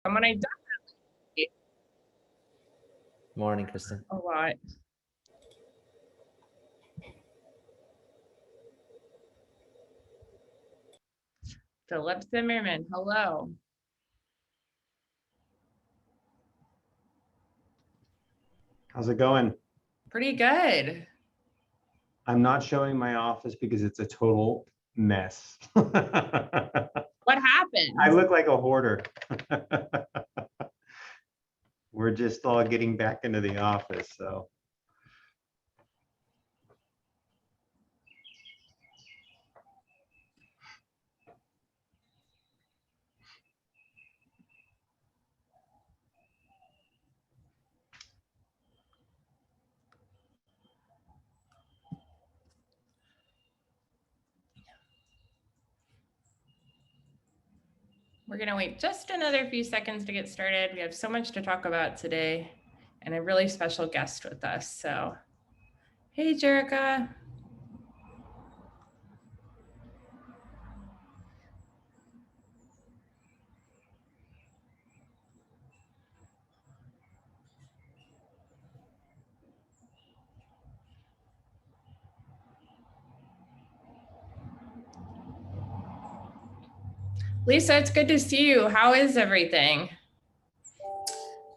And when I done Morning, Kristen. a lot. Philip Zimmerman, hello. How's it going? Pretty good. I'm not showing my office because it's a total mess. What happened? I look like a hoarder. We're just all getting back into the office, so. We're gonna wait just another few seconds to get started. We have so much to talk about today and a really special guest with us. So, hey, Jerica. Lisa, it's good to see you. How is everything?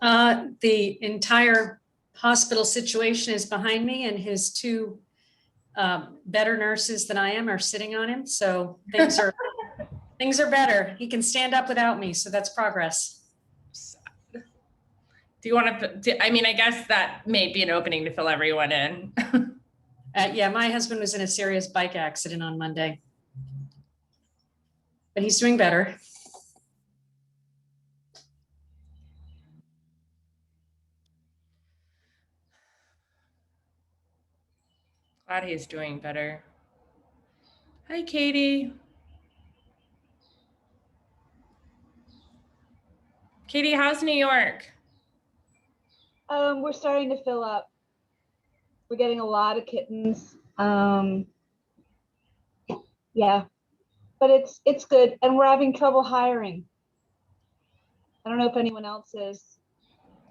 The entire hospital situation is behind me, and his two better nurses than I am are sitting on him. So things are things are better. He can stand up without me, so that's progress. Do you want to? I mean, I guess that may be an opening to fill everyone in. Yeah, my husband was in a serious bike accident on Monday, but he's doing better. Glad he's doing better. Hi, Katie. Katie, how's New York? We're starting to fill up. We're getting a lot of kittens. Yeah, but it's good, and we're having trouble hiring. I don't know if anyone else is,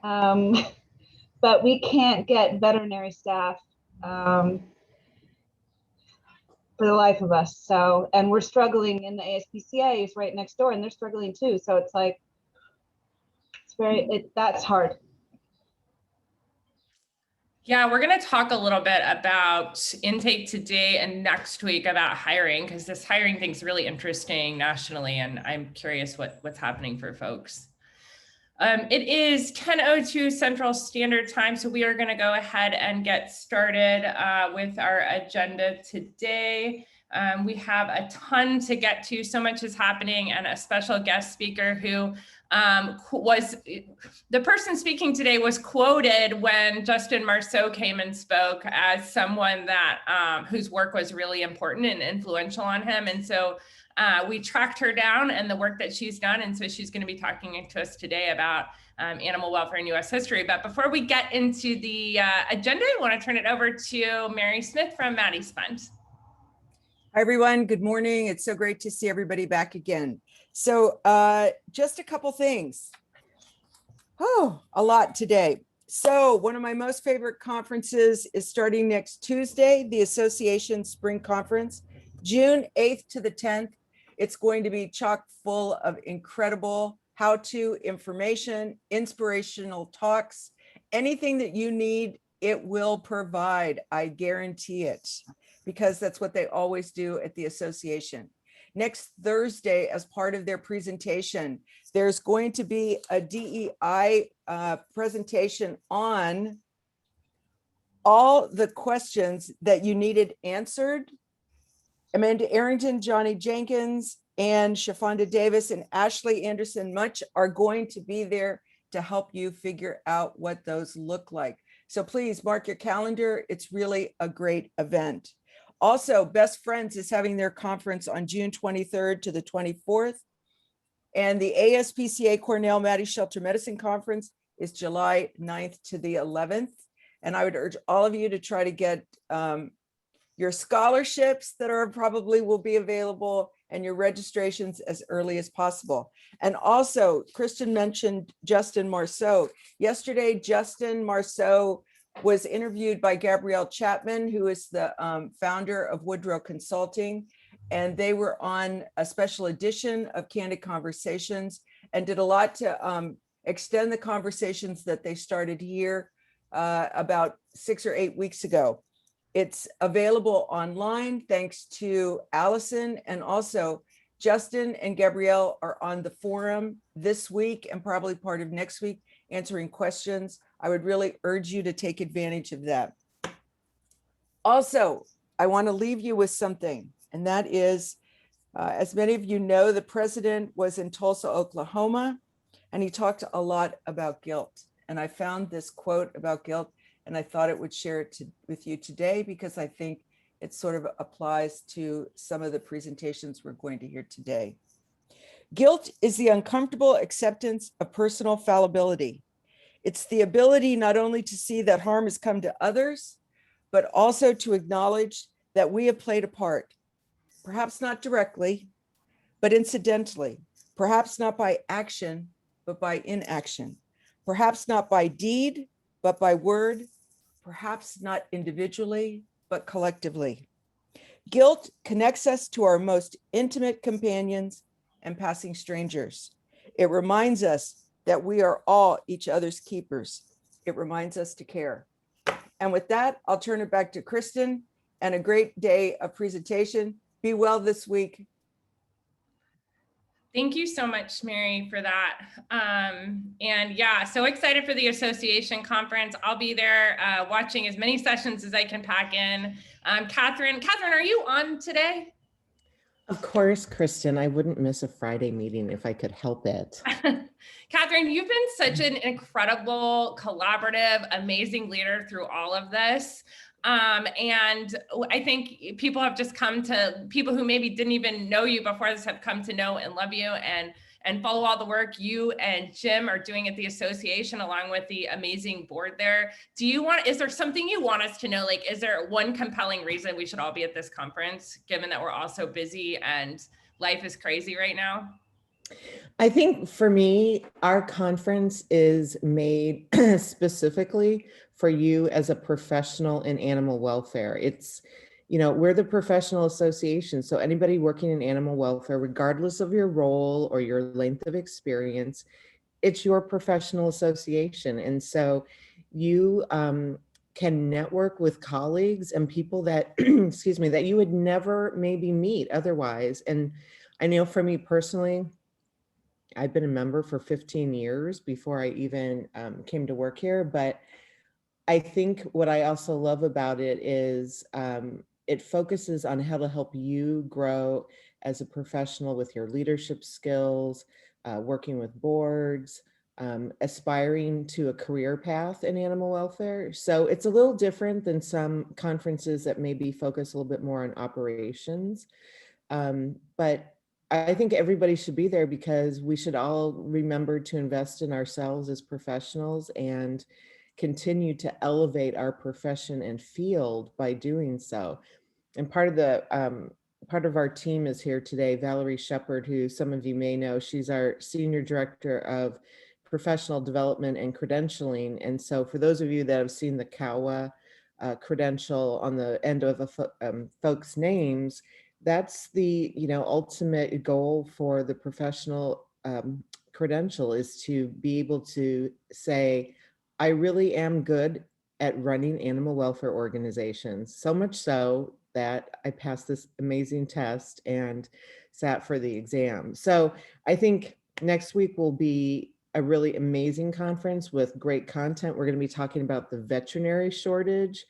but we can't get veterinary staff for the life of us. So, and we're struggling, in the ASPCA is right next door, and they're struggling too. So it's like, that's hard. Yeah, we're going to talk a little bit about intake today and next week about hiring, because this hiring thing's really interesting nationally, and I'm curious what's happening for folks. It is 10:02 Central Standard Time, so we are going to go ahead and get started with our agenda today. We have a ton to get to. So much is happening, and a special guest speaker who was the person speaking today was quoted when Justin Marceau came and spoke as someone that whose work was really important and influential on him. And so we tracked her down and the work that she's done. And so she's going to be talking to us today about animal welfare in U.S. history. But before we get into the agenda, I want to turn it over to Mary Smith from Maddie's Fund. Hi, everyone. Good morning. It's so great to see everybody back again. So just a couple things. Oh, a lot today. So one of my most favorite conferences is starting next Tuesday, the Association Spring Conference, June 8th to the 10th. It's going to be chock full of incredible how-to information, inspirational talks, anything that you need, it will provide. I guarantee it, because that's what they always do at the association. Next Thursday, as part of their presentation, there's going to be a DEI presentation on all the questions that you needed answered. Amanda Arrington, Johnny Jenkins, and Shafonda Davis and Ashley Anderson Much are going to be there to help you figure out what those look like. So please mark your calendar. It's really a great event. Also, Best Friends is having their conference on June 23rd to the 24th. And the ASPCA Cornell Maddie Shelter Medicine Conference is July 9th to the 11th. And I would urge all of you to try to get your your scholarships that are probably will be available, and your registrations as early as possible. And also, Kristen mentioned Justin Marceau. Yesterday, Justin Marceau was interviewed by Gabrielle Chapman, who is the founder of Woodrow Consulting. And they were on a special edition of Candid Conversations and did a lot to extend the conversations that they started here about 6 or 8 weeks ago. It's available online thanks to Allison, and also Justin and Gabrielle are on the forum this week and probably part of next week answering questions. I would really urge you to take advantage of that. Also, I want to leave you with something, and that is, as many of you know, the president was in Tulsa, Oklahoma, and he talked a lot about guilt. And I found this quote about guilt, and I thought it would share it with you today because I think it sort of applies to some of the presentations we're going to hear today. Guilt is the uncomfortable acceptance of personal fallibility. It's the ability not only to see that harm has come to others, but also to acknowledge that we have played a part, perhaps not directly, but incidentally, perhaps not by action, but by inaction, perhaps not by deed, but by word, perhaps not individually, but collectively. Guilt connects us to our most intimate companions and passing strangers. It reminds us that we are all each other's keepers. It reminds us to care. And with that, I'll turn it back to Kristen, and a great day of presentation. Be well this week. Thank you so much, Mary, for that. And yeah, so excited for the association conference. I'll be there watching as many sessions as I can pack in. Catherine, are you on today? Of course, Kristen, I wouldn't miss a Friday meeting if I could help it. Catherine, you've been such an incredible, collaborative, amazing leader through all of this. And I think people have just come to, people who maybe didn't even know you before this have come to know and love you and follow all the work you and Jim are doing at the association, along with the amazing board there. Is there something you want us to know? Like, is there one compelling reason we should all be at this conference, given that we're all so busy and life is crazy right now? I think for me, our conference is made specifically for you as a professional in animal welfare. It's, we're the professional association. So anybody working in animal welfare, regardless of your role or your length of experience, it's your professional association. And so you can network with colleagues and people that, excuse me, that you would never maybe meet otherwise. And I know for me personally, I've been a member for 15 years before I even came to work here. But I think what I also love about it is it focuses on how to help you grow as a professional with your leadership skills, working with boards, aspiring to a career path in animal welfare. So it's a little different than some conferences that maybe focus a little bit more on operations. But I think everybody should be there because we should all remember to invest in ourselves as professionals and continue to elevate our profession and field by doing so. And part of our team is here today, Valerie Shepard, who some of you may know. She's our Senior Director of Professional Development and Credentialing. And so for those of you that have seen the CAWA credential on the end of folks' names, that's the ultimate goal for the professional credential, is to be able to say, I really am good at running animal welfare organizations, so much so that I passed this amazing test and sat for the exam. So I think next week will be a really amazing conference with great content. We're going to be talking about the veterinary shortage,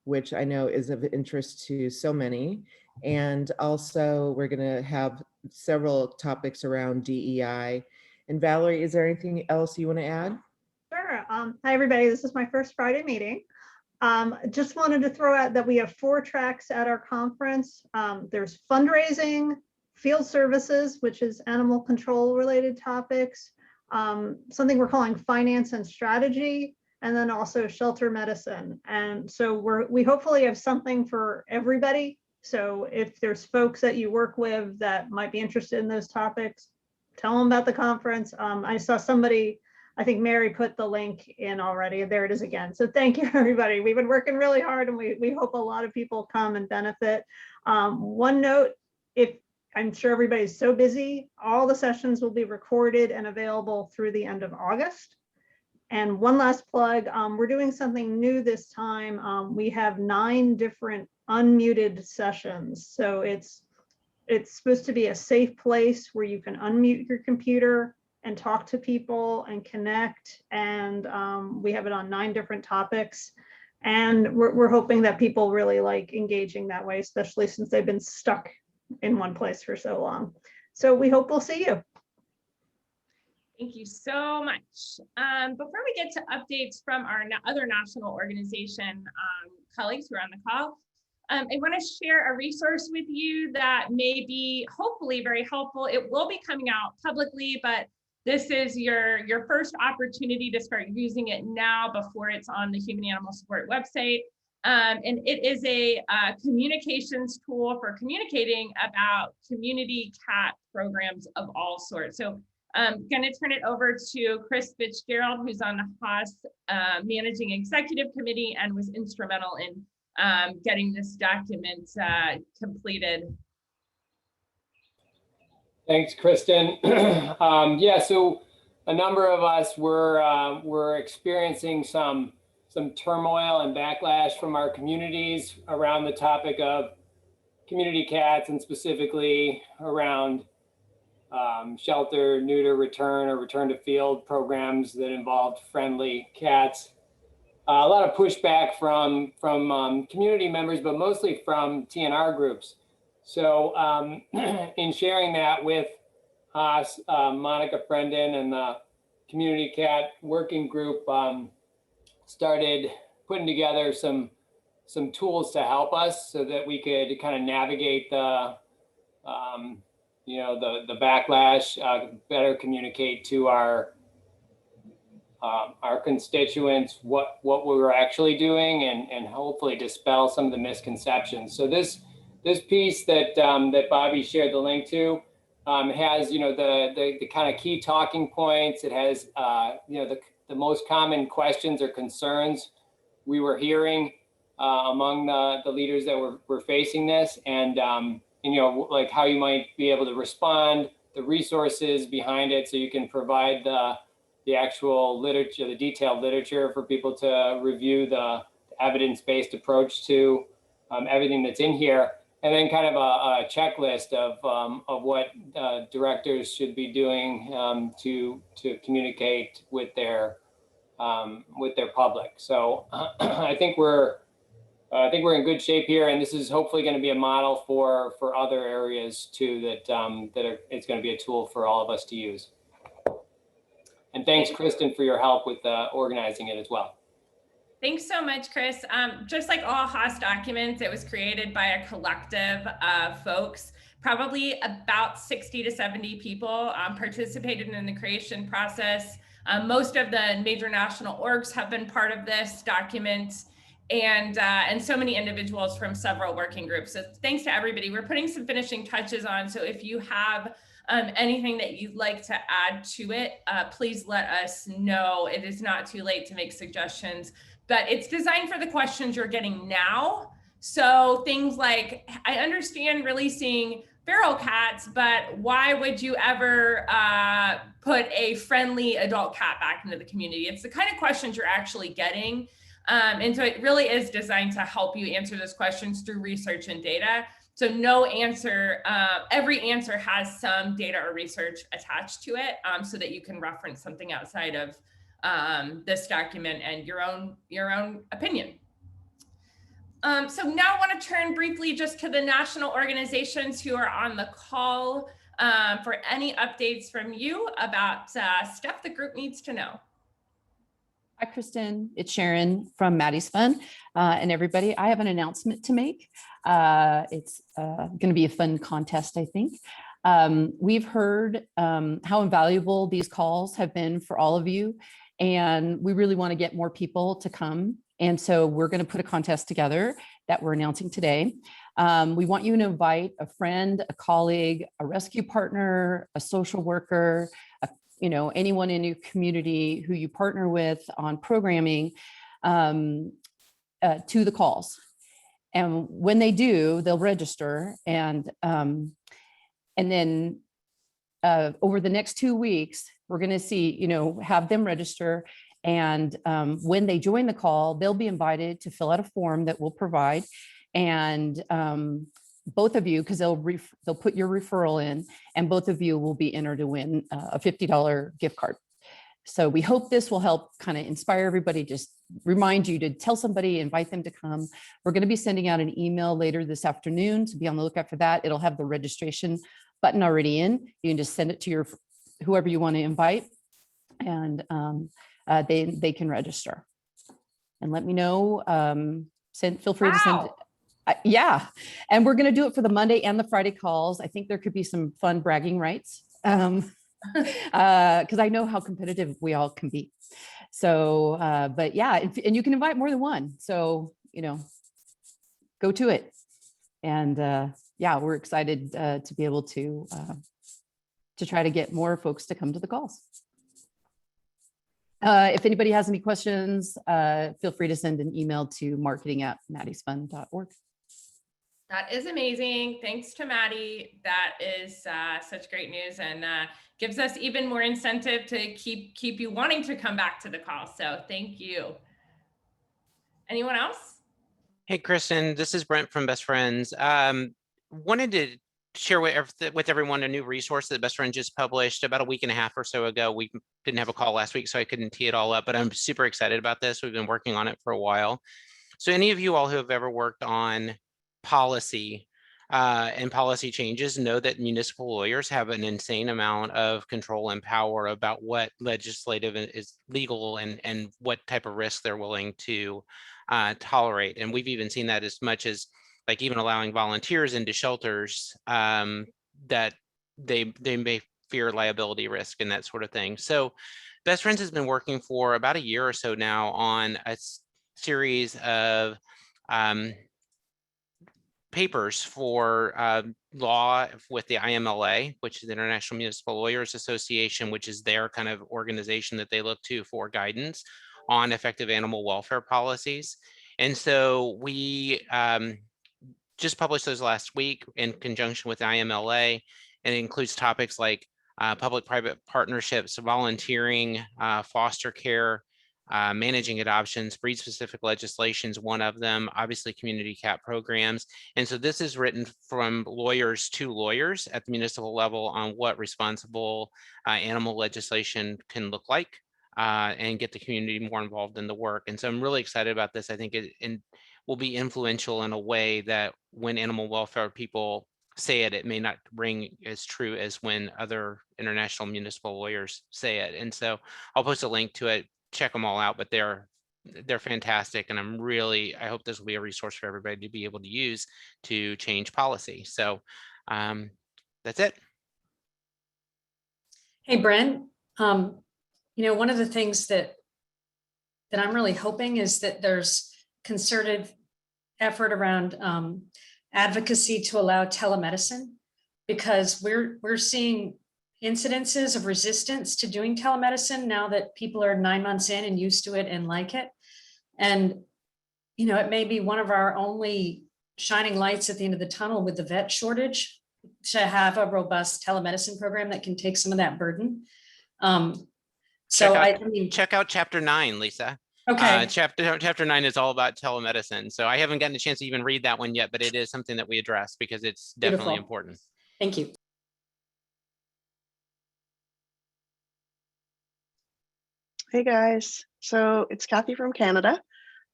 which I know is of interest to so many. And also we're going to have several topics around DEI. And Valerie, is there anything else you want to add? Sure. Hi, everybody. This is my first Friday meeting. Just wanted to throw out that we have 4 tracks at our conference. There's fundraising, field services, which is animal control related topics, something we're calling finance and strategy, and then also shelter medicine. And so we hopefully have something for everybody. So if there's folks that you work with that might be interested in those topics, tell them about the conference. I saw somebody, I think Mary put the link in already. There it is again. So thank you, everybody. We've been working really hard, and we hope a lot of people come and benefit. One note, if I'm sure everybody's so busy, all the sessions will be recorded and available through the end of August. And one last plug, we're doing something new this time. We have 9 different unmuted sessions. So it's supposed to be a safe place where you can unmute your computer and talk to people and connect. And we have it on 9 different topics. And we're hoping that people really like engaging that way, especially since they've been stuck in one place for so long. So we hope we'll see you. Thank you so much. Before we get to updates from our other national organization colleagues who are on the call, I want to share a resource with you that may be hopefully very helpful. It will be coming out publicly, but this is your first opportunity to start using it now before it's on the Human Animal Support website. And it is a communications tool for communicating about community cat programs of all sorts. So I'm going to turn it over to Chris Fitzgerald, who's on the Haas Managing Executive Committee and was instrumental in getting this document completed. Thanks, Kristen. Yeah, so a number of us were experiencing some turmoil and backlash from our communities around the topic of community cats, and specifically around shelter, neuter, return, or return to field programs that involved friendly cats. A lot of pushback from community members, but mostly from TNR groups. So in sharing that with Haas, Monica Brendan and the Community Cat Working Group started putting together some tools to help us so that we could kind of navigate the the backlash, better communicate to our constituents what we were actually doing, and hopefully dispel some of the misconceptions. So this piece that Bobby shared the link to has the kind of key talking points. It has the most common questions or concerns we were hearing among the leaders that were facing this, and like how you might be able to respond, the resources behind it, so you can provide the actual literature, the detailed literature for people to review, the evidence-based approach to everything that's in here, and then kind of a checklist of what directors should be doing to communicate with their public. So I think we're in good shape here, and this is hopefully going to be a model for other areas too. It's going to be a tool for all of us to use. And thanks, Kristen, for your help with organizing it as well. Thanks so much, Chris. Just like all Haas documents, it was created by a collective of folks. Probably about 60 to 70 people participated in the creation process. Most of the major national orgs have been part of this document, and so many individuals from several working groups. So thanks to everybody. We're putting some finishing touches on. So if you have anything that you'd like to add to it, please let us know. It is not too late to make suggestions, but it's designed for the questions you're getting now. So things like, I understand releasing feral cats, but why would you ever put a friendly adult cat back into the community? It's the kind of questions you're actually getting. And so it really is designed to help you answer those questions through research and data. So no answer, every answer has some data or research attached to it, so that you can reference something outside of this document and your own opinion. So now I want to turn briefly just to the national organizations who are on the call for any updates from you about stuff the group needs to know. Hi, Kristen. It's Sharon from Maddie's Fun. And everybody, I have an announcement to make. It's going to be a fun contest, I think. We've heard how invaluable these calls have been for all of you. And we really want to get more people to come. And so we're going to put a contest together that we're announcing today. We want you to invite a friend, a colleague, a rescue partner, a social worker, anyone in your community who you partner with on programming to the calls. And when they do, they'll register. And then over the next 2 weeks, we're going to see, have them register. And when they join the call, they'll be invited to fill out a form that we'll provide. And both of you, because they'll put your referral in, and both of you will be entered to win a $50 gift card. So we hope this will help kind of inspire everybody, just remind you to tell somebody, invite them to come. We're going to be sending out an email later this afternoon, so be on the lookout for that. It'll have the registration button already in. You can just send it to whoever you want to invite, and they can register. And let me know. Feel free to send. Yeah, and we're going to do it for the Monday and the Friday calls. I think there could be some fun bragging rights. Because I know how competitive we all can be. So, but yeah, and you can invite more than one. So, go to it. And yeah, we're excited to be able to try to get more folks to come to the calls. If anybody has any questions, feel free to send an email to marketing@maddiesfund.org. That is amazing. Thanks to Maddie. That is such great news, and gives us even more incentive to keep you wanting to come back to the call. So thank you. Anyone else? Hey, Kristen, this is Brent from Best Friends. Wanted to share with everyone a new resource that Best Friends just published about a week and a half or so ago. We didn't have a call last week, so I couldn't tee it all up, but I'm super excited about this. We've been working on it for a while. So any of you all who have ever worked on policy and policy changes know that municipal lawyers have an insane amount of control and power about what legislative is legal and what type of risk they're willing to tolerate. And we've even seen that as much as like even allowing volunteers into shelters that they may fear liability risk and that sort of thing. So Best Friends has been working for about a year or so now on a series of papers for law with the IMLA, which is the International Municipal Lawyers Association, which is their kind of organization that they look to for guidance on effective animal welfare policies. And so we just published those last week in conjunction with the IMLA, and it includes topics like public-private partnerships, volunteering, foster care, managing adoptions, breed-specific legislation is one of them, obviously community cat programs. And so this is written from lawyers to lawyers at the municipal level on what responsible animal legislation can look like and get the community more involved in the work. And so I'm really excited about this. I think it will be influential in a way that when animal welfare people say it, it may not ring as true as when other international municipal lawyers say it. And so I'll post a link to it. Check them all out, but they're fantastic, and I hope this will be a resource for everybody to be able to use to change policy. So that's it. Hey, Brent, one of the things that I'm really hoping is that there's concerted effort around advocacy to allow telemedicine, because we're seeing incidences of resistance to doing telemedicine now that people are 9 months in and used to it and like it. And, it may be one of our only shining lights at the end of the tunnel with the vet shortage, to have a robust telemedicine program that can take some of that burden. Check out Chapter 9, Lisa. Okay. Chapter 9 is all about telemedicine. So I haven't gotten a chance to even read that one yet, but it is something that we address because it's definitely important. Thank you. Hey guys, so it's Kathy from Canada.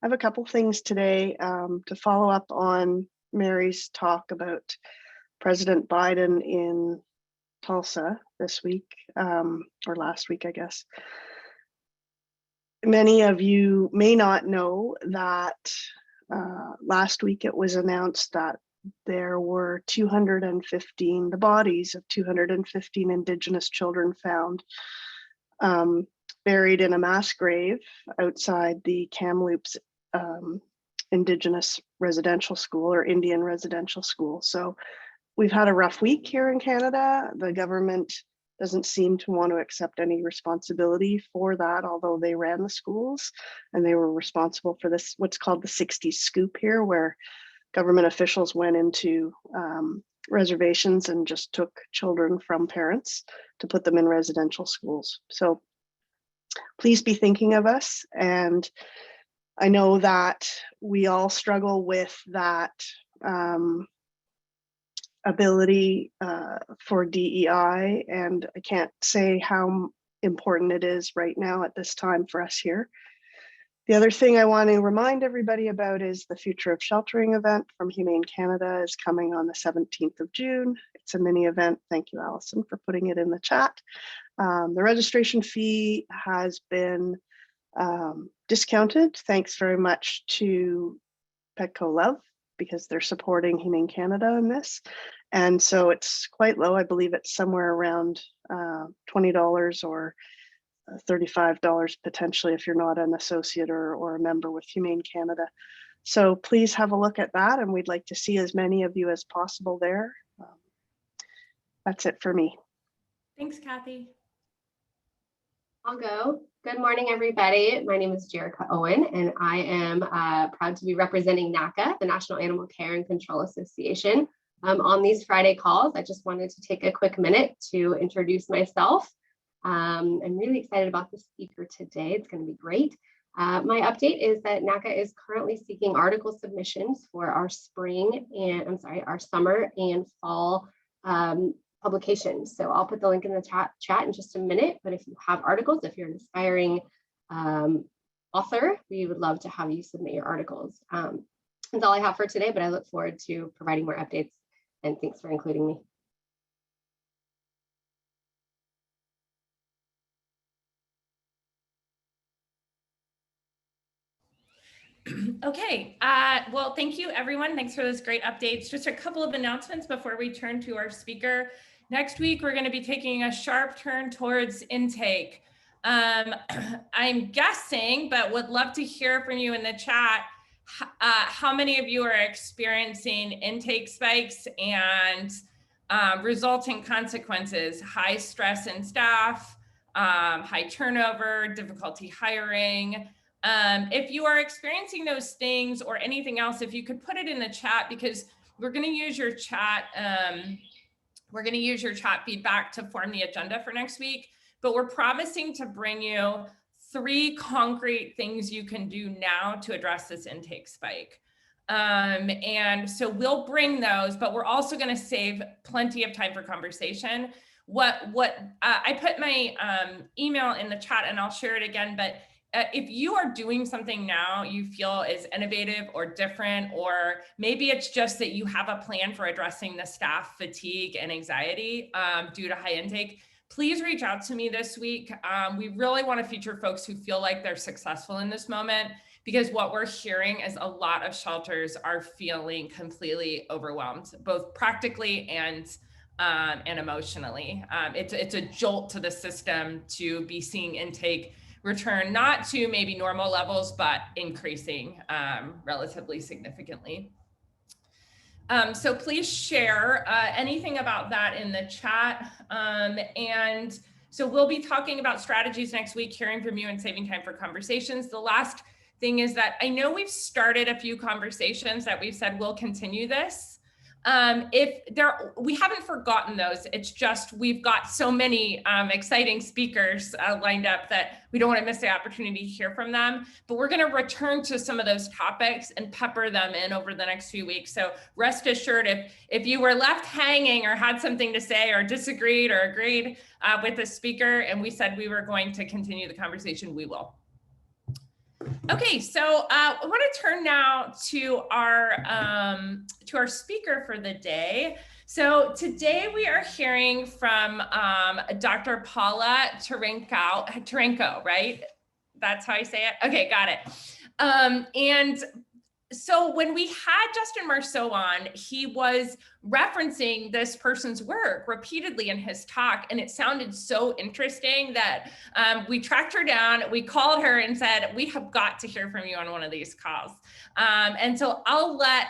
I have a couple things today to follow up on Mary's talk about President Biden in Tulsa this week, or last week, I guess. Many of you may not know that last week it was announced that there were the bodies of 215 Indigenous children found buried in a mass grave outside the Kamloops Indigenous Residential School or Indian Residential School. So we've had a rough week here in Canada. The government doesn't seem to want to accept any responsibility for that, although they ran the schools and they were responsible for this, what's called the 60s scoop here, where government officials went into reservations and just took children from parents to put them in residential schools. So please be thinking of us. And I know that we all struggle with that ability for DEI, and I can't say how important it is right now at this time for us here. The other thing I want to remind everybody about is the Future of Sheltering event from Humane Canada is coming on the 17th of June. It's a mini event. Thank you, Allison, for putting it in the chat. The registration fee has been discounted. Thanks very much to Petco Love, because they're supporting Humane Canada in this. And so it's quite low. I believe it's somewhere around $20 or $35 potentially if you're not an associate or a member with Humane Canada. So please have a look at that, and we'd like to see as many of you as possible there. That's it for me. Thanks, Kathy. I'll go. Good morning, everybody. My name is Jerica Owen, and I am proud to be representing NACA, the National Animal Care and Control Association. On these Friday calls, I just wanted to take a quick minute to introduce myself. I'm really excited about the speaker today. It's going to be great. My update is that NACA is currently seeking article submissions for our our summer and fall publications. So I'll put the link in the chat in just a minute, but if you have articles, if you're an aspiring author, we would love to have you submit your articles. That's all I have for today, but I look forward to providing more updates, and thanks for including me. Okay, well, thank you everyone. Thanks for those great updates. Just a couple of announcements before we turn to our speaker. Next week, we're going to be taking a sharp turn towards intake. I'm guessing, but would love to hear from you in the chat, how many of you are experiencing intake spikes and resulting consequences, high stress in staff, high turnover, difficulty hiring. If you are experiencing those things or anything else, if you could put it in the chat, because we're going to use your chat. We're going to use your chat feedback to form the agenda for next week, but we're promising to bring you 3 concrete things you can do now to address this intake spike. And so we'll bring those, but we're also going to save plenty of time for conversation. I put my email in the chat and I'll share it again, but if you are doing something now you feel is innovative or different, or maybe it's just that you have a plan for addressing the staff fatigue and anxiety due to high intake, please reach out to me this week. We really want to feature folks who feel like they're successful in this moment, because what we're hearing is a lot of shelters are feeling completely overwhelmed, both practically and emotionally. It's a jolt to the system to be seeing intake return not to maybe normal levels, but increasing relatively significantly. So please share anything about that in the chat. And so we'll be talking about strategies next week, hearing from you and saving time for conversations. The last thing is that I know we've started a few conversations that we've said we'll continue this. We haven't forgotten those. It's just we've got so many exciting speakers lined up that we don't want to miss the opportunity to hear from them. But we're going to return to some of those topics and pepper them in over the next few weeks. So rest assured, if you were left hanging or had something to say or disagreed or agreed with the speaker and we said we were going to continue the conversation, we will. Okay, so I want to turn now to our speaker for the day. So today we are hearing from Dr. Paula Tarenko, right? That's how I say it? Okay, got it. And so when we had Justin Marceau on, he was referencing this person's work repeatedly in his talk. And it sounded so interesting that we tracked her down, we called her and said, we have got to hear from you on one of these calls. And so I'll let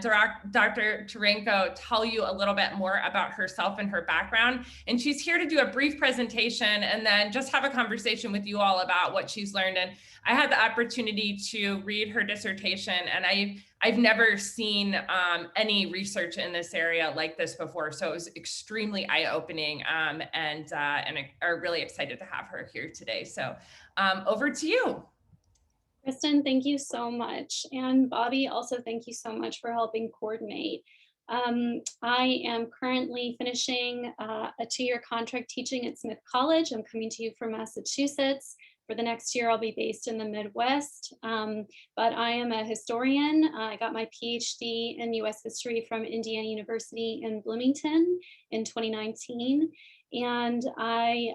Dr. Tarenko tell you a little bit more about herself and her background. And she's here to do a brief presentation and then just have a conversation with you all about what she's learned. And I had the opportunity to read her dissertation, and I've never seen any research in this area like this before. So it was extremely eye-opening, and are really excited to have her here today. So over to you. Kristen, thank you so much. And Bobby, also thank you so much for helping coordinate. I am currently finishing a 2-year contract teaching at Smith College. I'm coming to you from Massachusetts. For the next year, I'll be based in the Midwest, but I am a historian. I got my PhD in US history from Indiana University in Bloomington in 2019. And I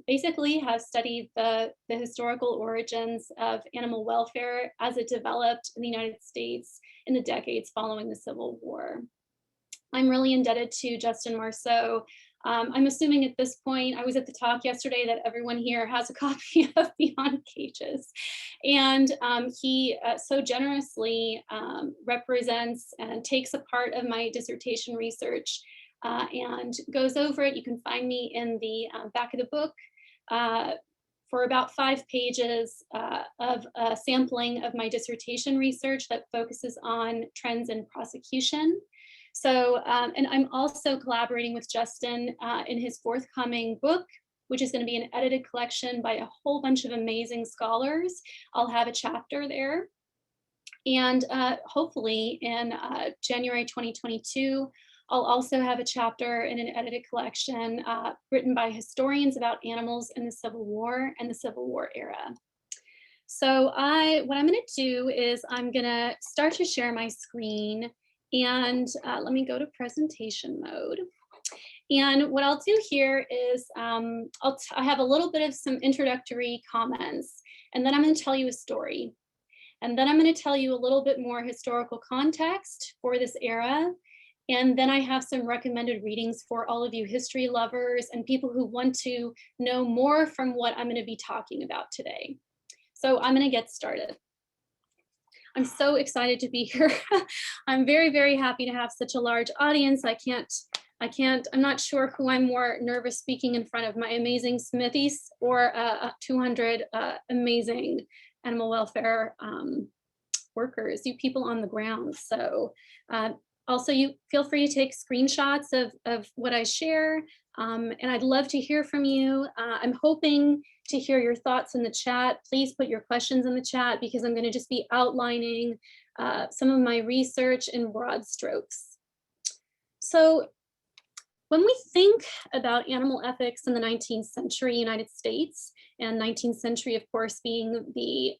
basically have studied the historical origins of animal welfare as it developed in the United States in the decades following the Civil War. I'm really indebted to Justin Marceau. I'm assuming at this point, I was at the talk yesterday that everyone here has a copy of Beyond Cages. And he so generously represents and takes a part of my dissertation research and goes over it. You can find me in the back of the book for about 5 pages of a sampling of my dissertation research that focuses on trends in prosecution. So, and I'm also collaborating with Justin in his forthcoming book, which is going to be an edited collection by a whole bunch of amazing scholars. I'll have a chapter there. And hopefully in January 2022, I'll also have a chapter in an edited collection written by historians about animals in the Civil War and the Civil War era. So what I'm going to do is I'm going to start to share my screen. And let me go to presentation mode. And what I'll do here is I have a little bit of some introductory comments, and then I'm going to tell you a story. And then I'm going to tell you a little bit more historical context for this era. And then I have some recommended readings for all of you history lovers and people who want to know more from what I'm going to be talking about today. So I'm going to get started. I'm so excited to be here. I'm very, very happy to have such a large audience. I'm not sure who I'm more nervous speaking in front of, my amazing Smithies or 200 amazing animal welfare workers, you people on the ground. So also, you feel free to take screenshots of what I share, and I'd love to hear from you. I'm hoping to hear your thoughts in the chat. Please put your questions in the chat because I'm going to just be outlining some of my research in broad strokes. So when we think about animal ethics in the 19th century United States, and 19th century, of course, being the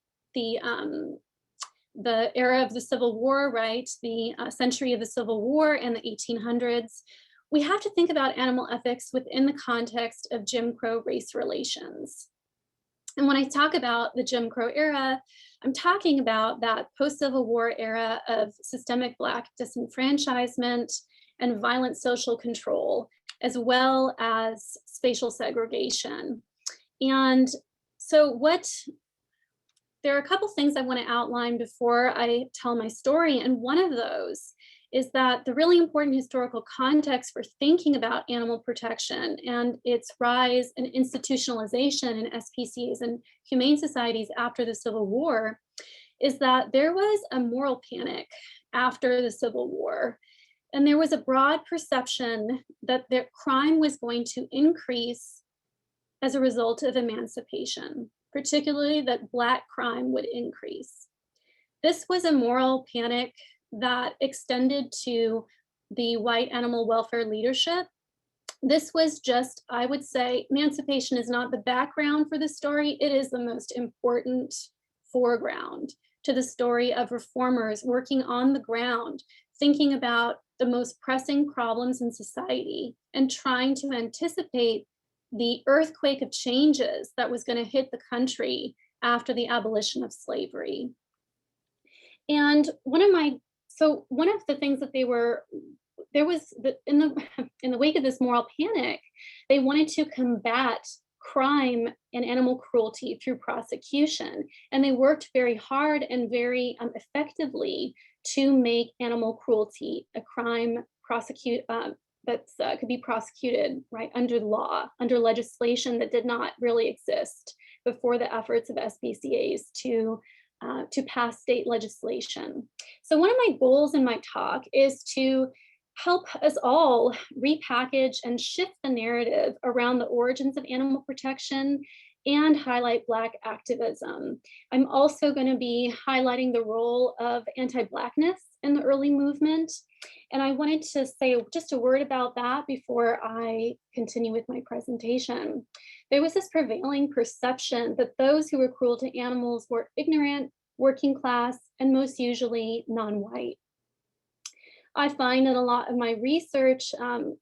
era of the Civil War, right? The century of the Civil War and the 1800s, we have to think about animal ethics within the context of Jim Crow race relations. And when I talk about the Jim Crow era, I'm talking about that post-Civil War era of systemic Black disenfranchisement and violent social control, as well as spatial segregation. And so there are a couple things I want to outline before I tell my story. And one of those is that the really important historical context for thinking about animal protection and its rise and institutionalization in SPCAs and humane societies after the Civil War is that there was a moral panic after the Civil War. And there was a broad perception that their crime was going to increase as a result of emancipation, particularly that Black crime would increase. This was a moral panic that extended to the white animal welfare leadership. This was just, I would say, emancipation is not the background for the story, it is the most important foreground to the story of reformers working on the ground, thinking about the most pressing problems in society and trying to anticipate the earthquake of changes that was going to hit the country after the abolition of slavery. And one of the things that there was in the wake of this moral panic, they wanted to combat crime and animal cruelty through prosecution, and they worked very hard and very effectively to make animal cruelty a crime that could be prosecuted right under law, under legislation that did not really exist before the efforts of SPCAs to pass state legislation. So one of my goals in my talk is to help us all repackage and shift the narrative around the origins of animal protection and highlight Black activism. I'm also going to be highlighting the role of anti-Blackness in the early movement. And I wanted to say just a word about that before I continue with my presentation. There was this prevailing perception that those who were cruel to animals were ignorant, working class, and most usually non-white. I find that a lot of my research, and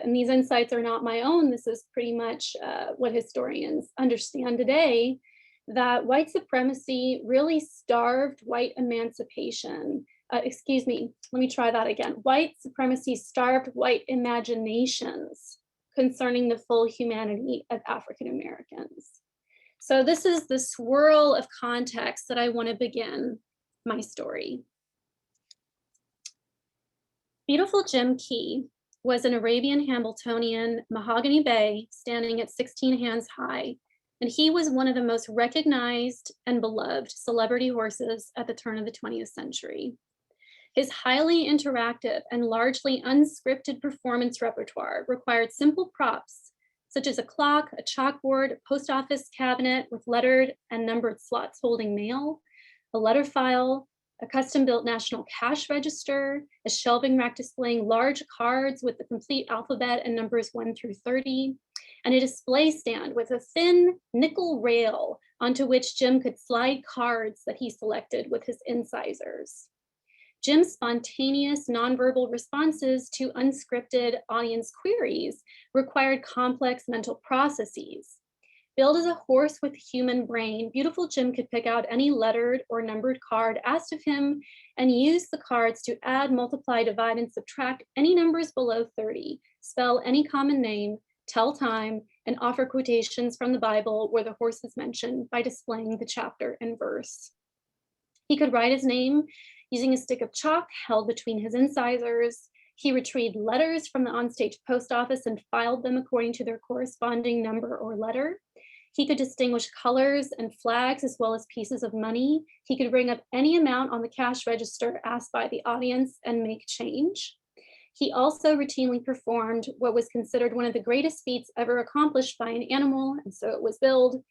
these insights are not my own, this is pretty much what historians understand today, that white supremacy really starved white emancipation. Excuse me, let me try that again. White supremacy starved white imaginations concerning the full humanity of African Americans. So this is the swirl of context that I want to begin my story. Beautiful Jim Key was an Arabian Hambletonian mahogany bay standing at 16 hands high, and he was one of the most recognized and beloved celebrity horses at the turn of the 20th century. His highly interactive and largely unscripted performance repertoire required simple props, such as a clock, a chalkboard, a post office cabinet with lettered and numbered slots holding mail, a letter file, a custom-built national cash register, a shelving rack displaying large cards with the complete alphabet and numbers 1 through 30, and a display stand with a thin nickel rail onto which Jim could slide cards that he selected with his incisors. Jim's spontaneous nonverbal responses to unscripted audience queries required complex mental processes. Billed as a horse with a human brain, Beautiful Jim could pick out any lettered or numbered card asked of him and use the cards to add, multiply, divide, and subtract any numbers below 30, spell any common name, tell time, and offer quotations from the Bible where the horse is mentioned by displaying the chapter and verse. He could write his name using a stick of chalk held between his incisors. He retrieved letters from the onstage post office and filed them according to their corresponding number or letter. He could distinguish colors and flags as well as pieces of money. He could bring up any amount on the cash register asked by the audience and make change. He also routinely performed what was considered one of the greatest feats ever accomplished by an animal, and so it was billed,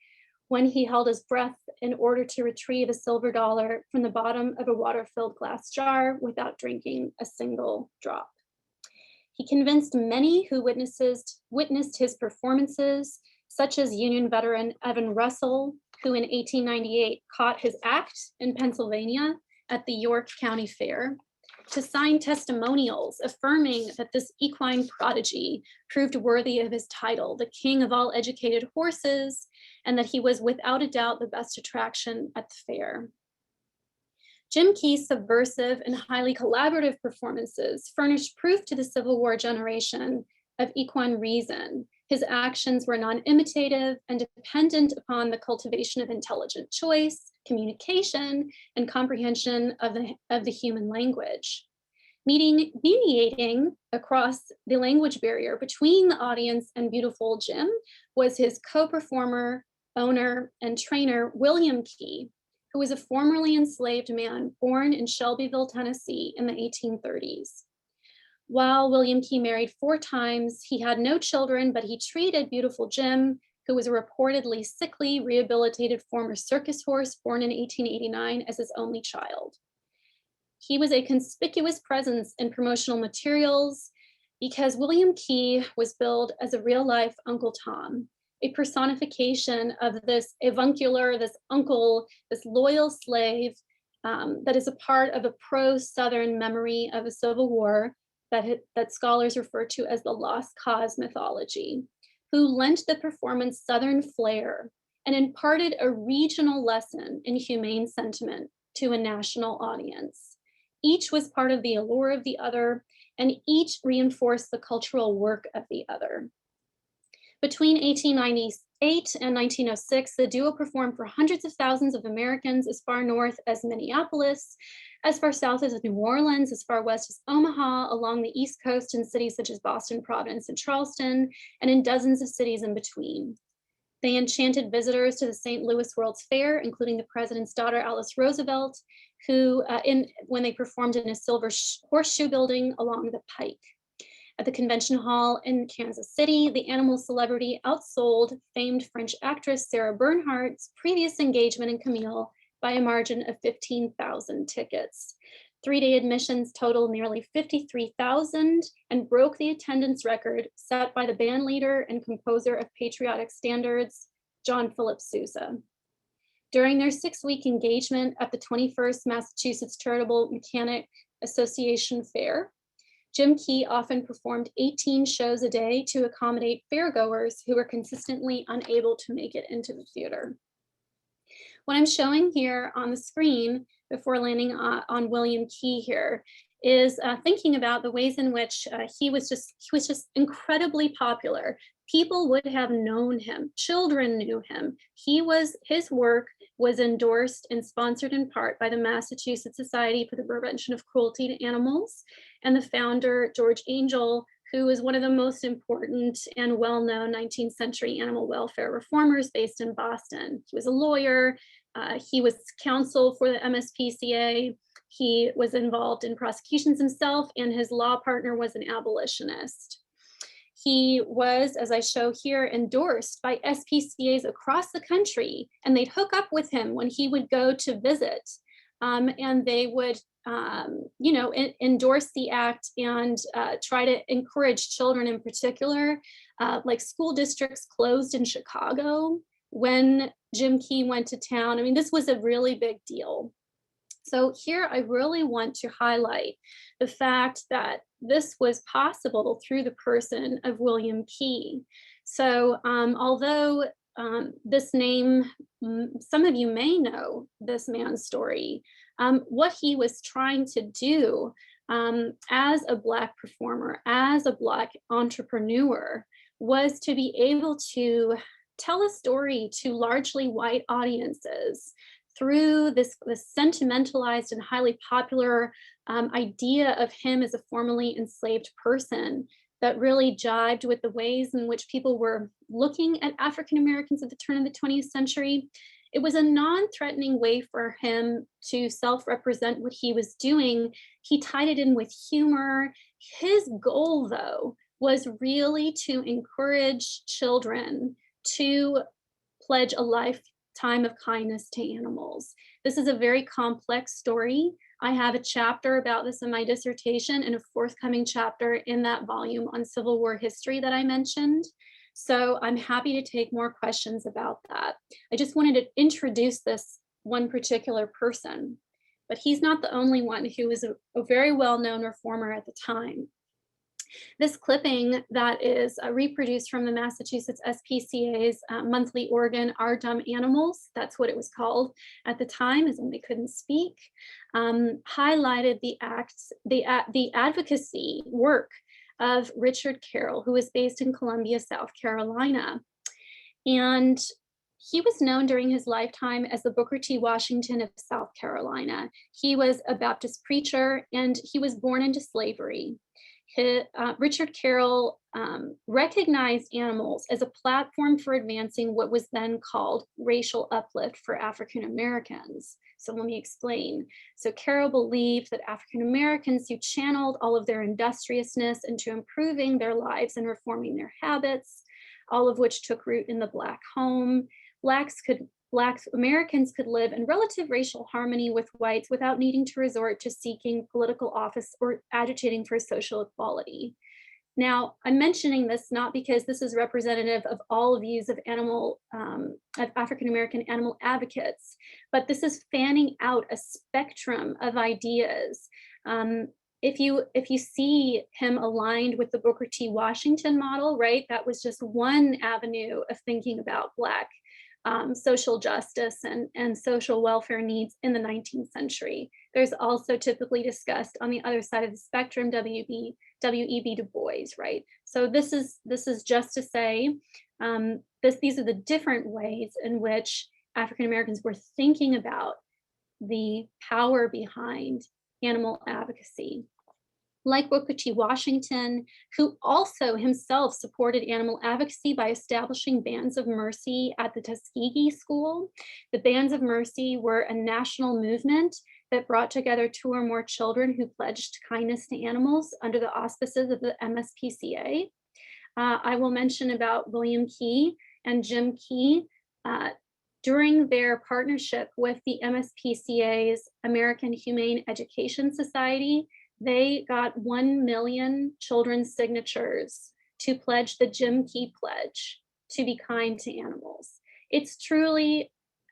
when he held his breath in order to retrieve a silver dollar from the bottom of a water-filled glass jar without drinking a single drop. He convinced many who witnessed his performances, such as Union veteran Evan Russell, who in 1898 caught his act in Pennsylvania at the York County Fair, to sign testimonials affirming that this equine prodigy proved worthy of his title, the king of all educated horses, and that he was without a doubt the best attraction at the fair. Jim Key's subversive and highly collaborative performances furnished proof to the Civil War generation of equine reason. His actions were non-imitative and dependent upon the cultivation of intelligent choice, communication, and comprehension of the human language. Mediating across the language barrier between the audience and Beautiful Jim was his co-performer, owner, and trainer, William Key, who was a formerly enslaved man born in Shelbyville, Tennessee in the 1830s. While William Key married 4 times, he had no children, but he treated Beautiful Jim, who was a reportedly sickly, rehabilitated former circus horse born in 1889, as his only child. He was a conspicuous presence in promotional materials because William Key was billed as a real-life Uncle Tom, a personification of this avuncular, this uncle, this loyal slave that is a part of a pro-Southern memory of a Civil War that scholars refer to as the Lost Cause mythology, who lent the performance Southern flair and imparted a regional lesson in humane sentiment to a national audience. Each was part of the allure of the other, and each reinforced the cultural work of the other. Between 1898 and 1906, the duo performed for hundreds of thousands of Americans as far north as Minneapolis, as far south as New Orleans, as far west as Omaha, along the East Coast in cities such as Boston, Providence, and Charleston, and in dozens of cities in between. They enchanted visitors to the St. Louis World's Fair, including the president's daughter, Alice Roosevelt, who, when they performed in a silver horseshoe building along the Pike. At the convention hall in Kansas City, the animal celebrity outsold famed French actress Sarah Bernhardt's previous engagement in Camille by a margin of 15,000 tickets. 3-day admissions totaled nearly 53,000 and broke the attendance record set by the band leader and composer of patriotic standards, John Philip Sousa. During their 6-week engagement at the 21st Massachusetts Charitable Mechanic Association Fair, Jim Key often performed 18 shows a day to accommodate fairgoers who were consistently unable to make it into the theater. What I'm showing here on the screen before landing on William Key here is thinking about the ways in which he was just incredibly popular. People would have known him. Children knew him. His work was endorsed and sponsored in part by the Massachusetts Society for the Prevention of Cruelty to Animals and the founder, George Angell, who was one of the most important and well-known 19th century animal welfare reformers based in Boston. He was a lawyer. He was counsel for the MSPCA. He was involved in prosecutions himself, and his law partner was an abolitionist. He was, as I show here, endorsed by SPCAs across the country, and they'd hook up with him when he would go to visit, and they would endorse the act and try to encourage children in particular. Like school districts closed in Chicago when Jim Key went to town. I mean, this was a really big deal. So here I really want to highlight the fact that this was possible through the person of William Key. So although this name, some of you may know this man's story, what he was trying to do as a Black performer, as a Black entrepreneur, was to be able to tell a story to largely white audiences through this sentimentalized and highly popular idea of him as a formerly enslaved person that really jived with the ways in which people were looking at African Americans at the turn of the 20th century. It was a non-threatening way for him to self-represent what he was doing. He tied it in with humor. His goal, though, was really to encourage children to pledge a lifetime of kindness to animals. This is a very complex story. I have a chapter about this in my dissertation and a forthcoming chapter in that volume on Civil War history that I mentioned. So I'm happy to take more questions about that. I just wanted to introduce this one particular person, but he's not the only one who was a very well-known reformer at the time. This clipping that is reproduced from the Massachusetts SPCA's monthly organ, Our Dumb Animals, that's what it was called at the time, as when they couldn't speak, highlighted the advocacy work of Richard Carroll, who was based in Columbia, South Carolina. And he was known during his lifetime as the Booker T. Washington of South Carolina. He was a Baptist preacher, and he was born into slavery. Richard Carroll recognized animals as a platform for advancing what was then called racial uplift for African Americans. So let me explain. So Carroll believed that African Americans who channeled all of their industriousness into improving their lives and reforming their habits, all of which took root in the Black home, Black Americans could live in relative racial harmony with whites without needing to resort to seeking political office or agitating for social equality. Now, I'm mentioning this not because this is representative of all views of African American animal advocates, but this is fanning out a spectrum of ideas. If you see him aligned with the Booker T. Washington model, right, that was just one avenue of thinking about Black social justice and social welfare needs in the 19th century. There's also typically discussed on the other side of the spectrum, W.B. W.E.B. Du Bois, right? So this is just to say these are the different ways in which African Americans were thinking about the power behind animal advocacy. Like Booker T. Washington, who also himself supported animal advocacy by establishing Bands of Mercy at the Tuskegee School. The Bands of Mercy were a national movement that brought together 2 or more children who pledged kindness to animals under the auspices of the MSPCA. I will mention about William Key and Jim Key. During their partnership with the MSPCA's American Humane Education Society, they got 1 million children's signatures to pledge the Jim Key Pledge to be kind to animals. It's truly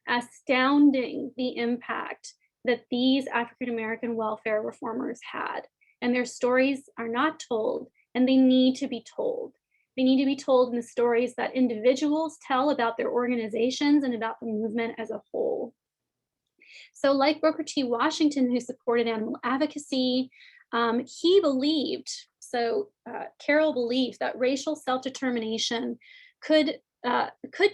astounding the impact that these African-American welfare reformers had, and their stories are not told, and they need to be told. They need to be told in the stories that individuals tell about their organizations and about the movement as a whole. So like Booker T. Washington, who supported animal advocacy, he believed, Carroll believed that racial self-determination could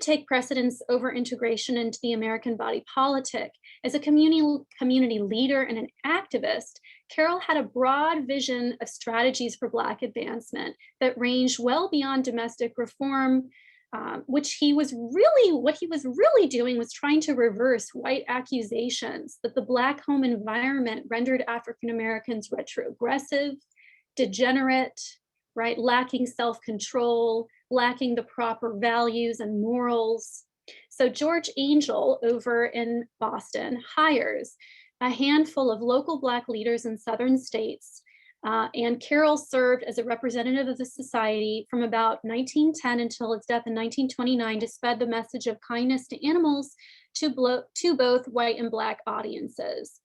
take precedence over integration into the American body politic. As a community leader and an activist, Carroll had a broad vision of strategies for Black advancement that ranged well beyond domestic reform, what he was really doing was trying to reverse white accusations that the Black home environment rendered African Americans retrogressive, degenerate, right, lacking self-control, lacking the proper values and morals. So George Angel over in Boston hires a handful of local Black leaders in Southern states, and Carroll served as a representative of the society from about 1910 until its death in 1929 to spread the message of kindness to animals to both white and Black audiences.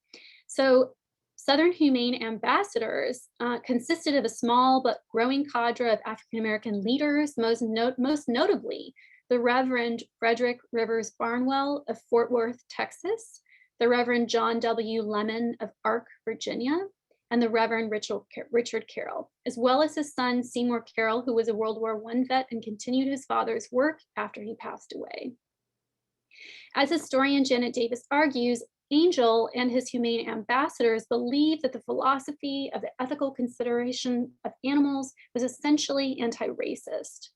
So Southern Humane ambassadors consisted of a small but growing cadre of African-American leaders, most notably the Reverend Frederick Rivers Barnwell of Fort Worth, Texas, the Reverend John W. Lemon of Ark, Virginia, and the Reverend Richard Carroll, as well as his son Seymour Carroll, who was a World War I vet and continued his father's work after he passed away. As historian Janet Davis argues, Angel and his humane ambassadors believed that the philosophy of the ethical consideration of animals was essentially anti-racist.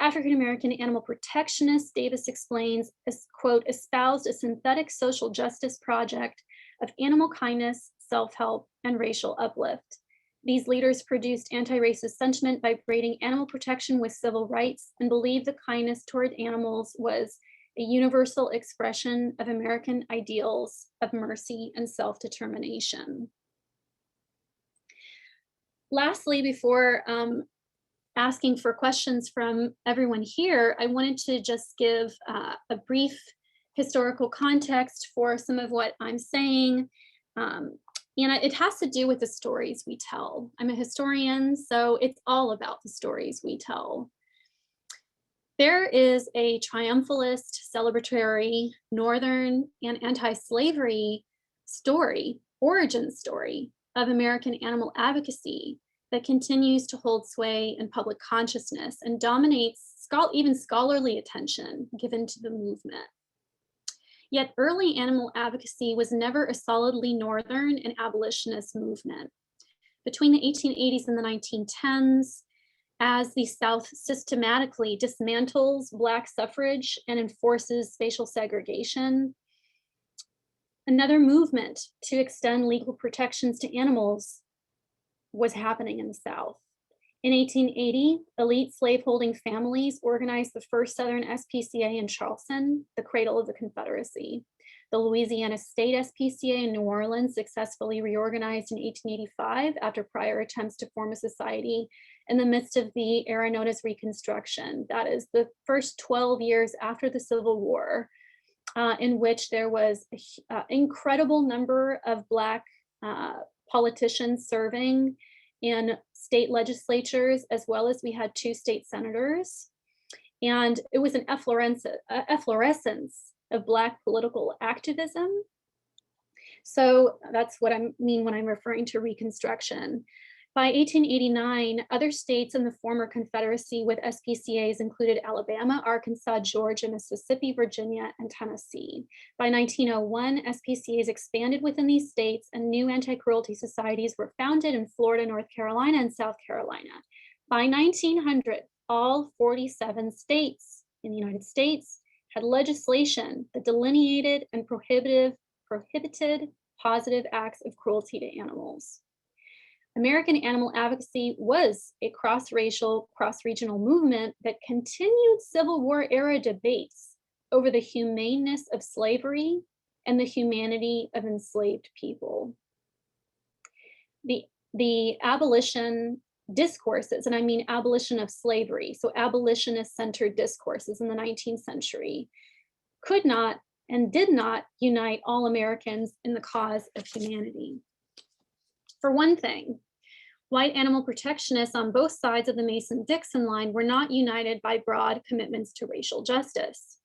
African-American animal protectionist, Davis explains, as, quote, espoused a synthetic social justice project of animal kindness, self-help, and racial uplift. These leaders produced anti-racist sentiment by braiding animal protection with civil rights and believed the kindness toward animals was a universal expression of American ideals of mercy and self-determination. Lastly, before asking for questions from everyone here, I wanted to just give a brief historical context for some of what I'm saying. And it has to do with the stories we tell. I'm a historian, so it's all about the stories we tell. There is a triumphalist, celebratory, Northern and anti-slavery story, origin story of American animal advocacy that continues to hold sway in public consciousness and dominates even scholarly attention given to the movement. Yet early animal advocacy was never a solidly Northern and abolitionist movement. Between the 1880s and the 1910s, as the South systematically dismantles Black suffrage and enforces spatial segregation, another movement to extend legal protections to animals was happening in the South. In 1880, elite slaveholding families organized the first Southern SPCA in Charleston, the cradle of the Confederacy. The Louisiana State SPCA in New Orleans successfully reorganized in 1885 after prior attempts to form a society in the midst of the era known as Reconstruction. That is the first 12 years after the Civil War, in which there was an incredible number of Black politicians serving in state legislatures, as well as we had 2 state senators. And it was an efflorescence of Black political activism. So that's what I mean when I'm referring to Reconstruction. By 1889, other states in the former Confederacy with SPCAs included Alabama, Arkansas, Georgia, Mississippi, Virginia, and Tennessee. By 1901, SPCAs expanded within these states and new anti-cruelty societies were founded in Florida, North Carolina, and South Carolina. By 1900, all 47 states in the United States had legislation that delineated and prohibited positive acts of cruelty to animals. American animal advocacy was a cross-racial, cross-regional movement that continued Civil War era debates over the humaneness of slavery and the humanity of enslaved people. The abolition discourses, and I mean abolition of slavery, so abolitionist-centered discourses in the 19th century, could not and did not unite all Americans in the cause of humanity. For one thing, white animal protectionists on both sides of the Mason-Dixon line were not united by broad commitments to racial justice.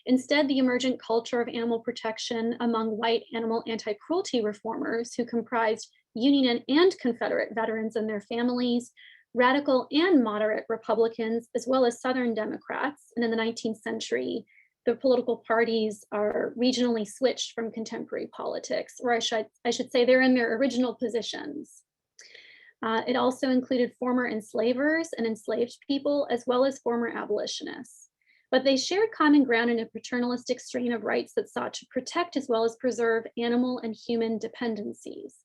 Instead, the emergent culture of animal protection among white animal anti-cruelty reformers who comprised Union and Confederate veterans and their families, radical and moderate Republicans, as well as Southern Democrats, and in the 19th century, the political parties are regionally switched from contemporary politics, or I should say they're in their original positions. It also included former enslavers and enslaved people, as well as former abolitionists. But they shared common ground in a paternalistic strain of rights that sought to protect as well as preserve animal and human dependencies.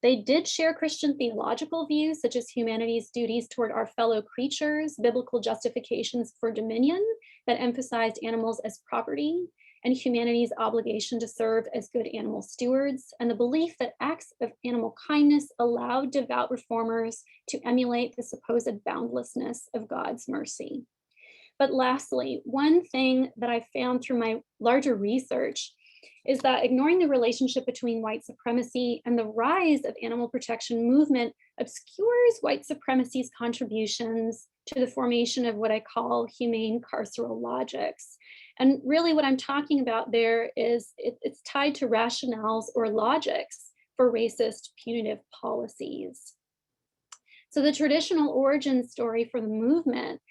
They did share Christian theological views, such as humanity's duties toward our fellow creatures, biblical justifications for dominion that emphasized animals as property, and humanity's obligation to serve as good animal stewards, and the belief that acts of animal kindness allowed devout reformers to emulate the supposed boundlessness of God's mercy. But lastly, one thing that I found through my larger research is that ignoring the relationship between white supremacy and the rise of animal protection movement obscures white supremacy's contributions to the formation of what I call humane carceral logics. And really what I'm talking about there is it's tied to rationales or logics for racist punitive policies. So the traditional origin story for the movement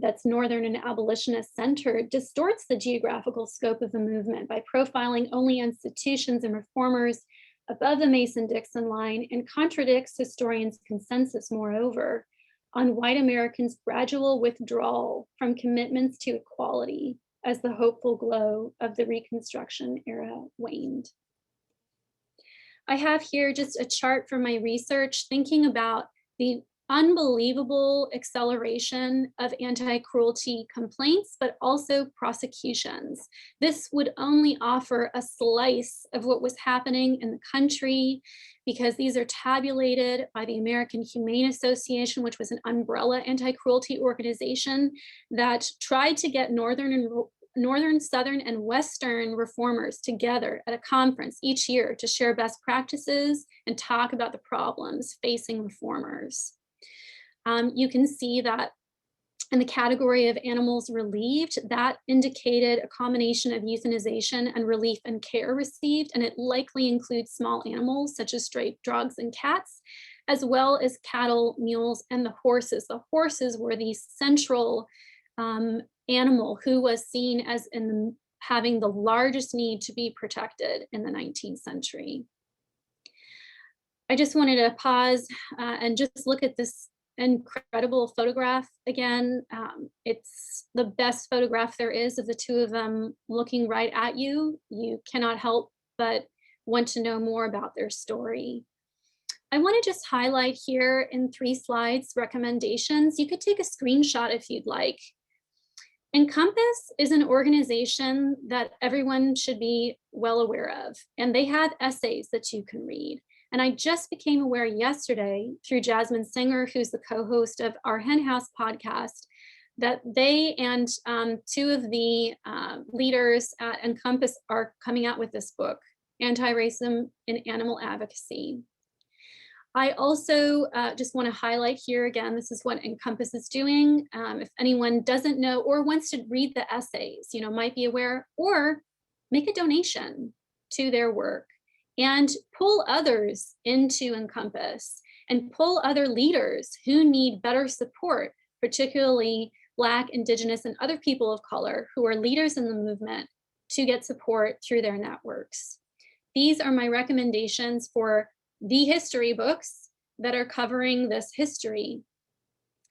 that's Northern and abolitionist centered distorts the geographical scope of the movement by profiling only institutions and reformers above the Mason-Dixon line and contradicts historians' consensus, moreover, on white Americans' gradual withdrawal from commitments to equality as the hopeful glow of the Reconstruction era waned. I have here just a chart from my research thinking about the unbelievable acceleration of anti-cruelty complaints, but also prosecutions. This would only offer a slice of what was happening in the country because these are tabulated by the American Humane Association, which was an umbrella anti-cruelty organization that tried to get Northern, Southern, and Western reformers together at a conference each year to share best practices and talk about the problems facing reformers. You can see that in the category of animals relieved, that indicated a combination of euthanization and relief and care received, and it likely includes small animals such as stray dogs and cats, as well as cattle, mules, and the horses. The horses were the central animal who was seen as having the largest need to be protected in the 19th century. I just wanted to pause and just look at this incredible photograph again. It's the best photograph there is of the two of them looking right at you. You cannot help but want to know more about their story. I want to just highlight here in 3 slides recommendations. You could take a screenshot if you'd like. Encompass is an organization that everyone should be well aware of, and they have essays that you can read. And I just became aware yesterday through Jasmine Singer, who's the co-host of our Hen House podcast, that they and 2 of the leaders at Encompass are coming out with this book, Anti-Racism in Animal Advocacy. I also just want to highlight here again, this is what Encompass is doing. If anyone doesn't know or wants to read the essays, might be aware, or make a donation to their work. and pull others into Encompass and pull other leaders who need better support, particularly Black, Indigenous, and other people of color who are leaders in the movement, to get support through their networks. These are my recommendations for the history books that are covering this history.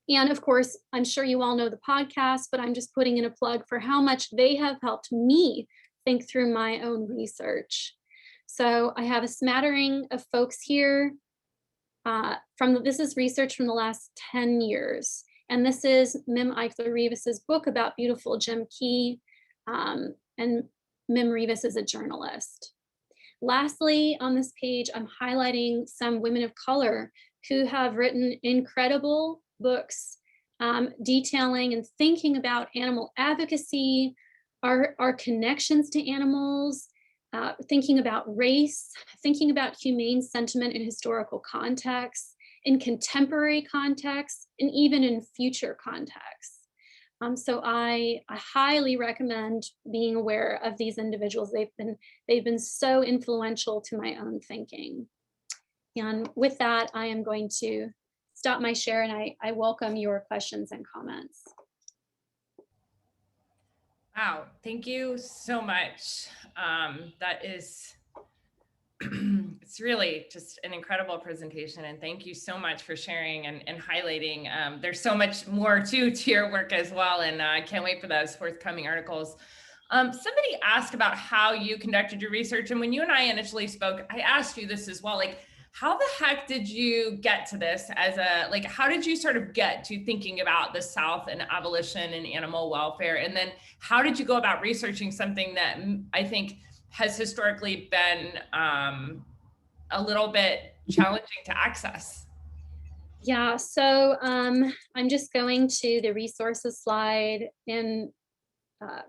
And of course, I'm sure you all know the podcast, but I'm just putting in a plug for how much they have helped me think through my own research. So I have a smattering of folks here. This is research from the last 10 years. And this is Mim Eichler-Rivas's book about beautiful Jim Key. And Mim Rivas is a journalist. Lastly, on this page, I'm highlighting some women of color who have written incredible books detailing and thinking about animal advocacy, our connections to animals, thinking about race, thinking about humane sentiment in historical contexts, in contemporary contexts, and even in future contexts. So I highly recommend being aware of these individuals. They've been so influential to my own thinking. And with that, I am going to stop my share, and I welcome your questions and comments. Wow, thank you so much. That is, it's really just an incredible presentation, and thank you so much for sharing and highlighting. There's so much more to your work as well, and I can't wait for those forthcoming articles. Somebody asked about how you conducted your research, and when you and I initially spoke, I asked you this as well, like, how the heck did you get to this how did you sort of get to thinking about the South and abolition and animal welfare? And then how did you go about researching something that I think has historically been a little bit challenging to access? Yeah, so I'm just going to the resources slide and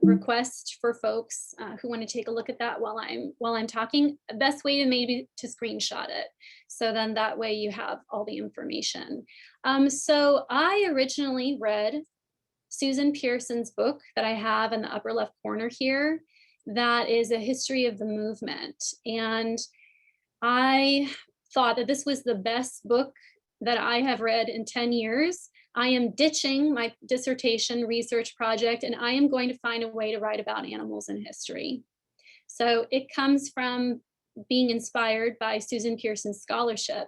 request for folks who want to take a look at that while I'm talking. The best way to maybe to screenshot it, so then that way you have all the information. So I originally read Susan Pearson's book that I have in the upper left corner here. That is a history of the movement, and I thought that this was the best book that I have read in 10 years. I am ditching my dissertation research project, and I am going to find a way to write about animals in history. So it comes from being inspired by Susan Pearson's scholarship.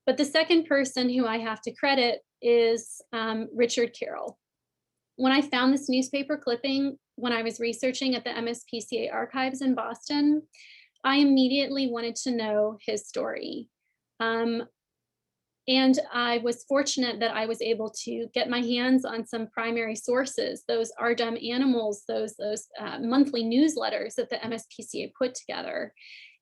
But the second person who I have to credit is Richard Carroll. When I found this newspaper clipping when I was researching at the MSPCA archives in Boston, I immediately wanted to know his story. And I was fortunate that I was able to get my hands on some primary sources, those Our Dumb Animals, those monthly newsletters that the MSPCA put together.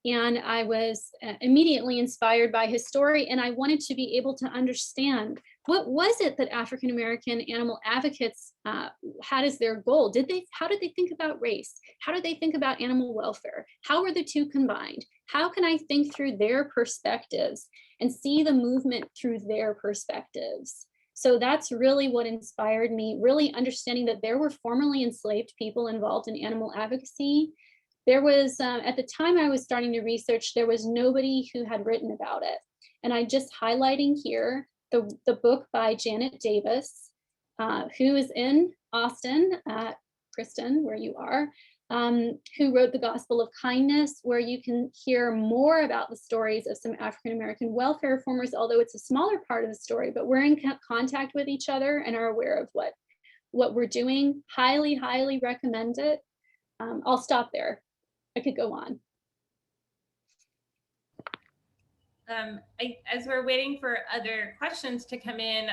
And I was immediately inspired by his story, and I wanted to be able to understand what was it that African-American animal advocates had as their goal? How did they think about race? How did they think about animal welfare? How were the two combined? How can I think through their perspectives and see the movement through their perspectives? So that's really what inspired me, really understanding that there were formerly enslaved people involved in animal advocacy. There was, at the time I was starting to research, there was nobody who had written about it. And I just highlighting here the book by Janet Davis, who is in Austin, Kristen, where you are, who wrote The Gospel of Kindness, where you can hear more about the stories of some African-American welfare reformers, although it's a smaller part of the story, but we're in contact with each other and are aware of what we're doing. Highly, highly recommend it. I'll stop there. I could go on. As we're waiting for other questions to come in,